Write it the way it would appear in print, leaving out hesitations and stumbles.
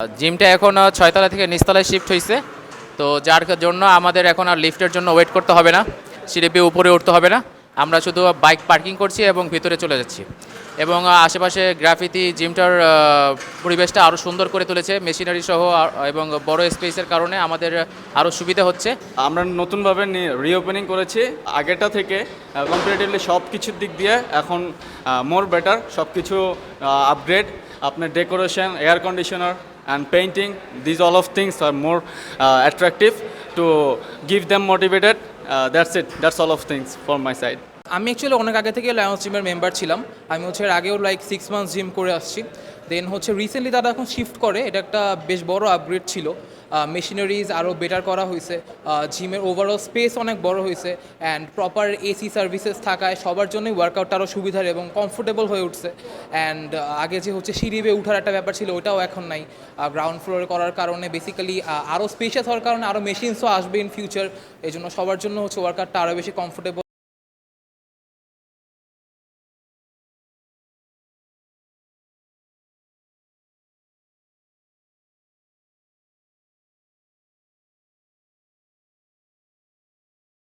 জিমটা এখন 6 তলা থেকে নিচতলায় শিফট হয়েছে। তো যার জন্য আমাদের এখন আর লিফটের জন্য ওয়েট করতে হবে না, সিঁড়ি বেয়ে উপরে উঠতে হবে না। আমরা শুধু বাইক পার্কিং করছি এবং ভিতরে চলে যাচ্ছি। এবং আশেপাশে গ্রাফিতি জিমটার পরিবেশটা আরও সুন্দর করে তুলেছে মেশিনারি সহ, এবং বড় স্পেসের কারণে আমাদের আরও সুবিধা হচ্ছে। আমরা নতুনভাবে রিওপেনিং করেছি আগেরটা থেকে, কম্পারেটিভলি সব কিছুর দিক দিয়ে এখন মোর বেটার, সব কিছু আপগ্রেড। আপনার decoration, air conditioner and painting, these all of things are more attractive to give them motivated. That's it, that's all of things from my side. আমি অ্যাকচুয়ালি অনেক আগে থেকে লায়ন্স জিমের মেম্বার ছিলাম। আমি এর আগেও 6 মান্থস জিম করে আসছি। দেন রিসেন্টলি তারা এখন শিফট করে, এটা একটা বেশ বড় আপগ্রেড ছিল। মেশিনারিজ আরও বেটার করা হয়েছে, জিমের ওভারঅল স্পেস অনেক বড় হয়েছে, অ্যান্ড প্রপার এসি সার্ভিসেস থাকায় সবার জন্যই ওয়ার্কআউটটা আরও সুবিধার এবং কমফোর্টেবল হয়ে উঠছে। অ্যান্ড আগে যে সিঁড়ি বেয়ে ওঠার একটা ব্যাপার ছিল, ওটাও এখন নাই। গ্রাউন্ড ফ্লোরে করার কারণে বেসিক্যালি আরও স্পেশাস হওয়ার কারণে আরও মেশিনসও আসবে ইন ফিউচার। এই জন্য সবার জন্য ওয়ার্কআউটটা আরও বেশি কমফোর্টেবল।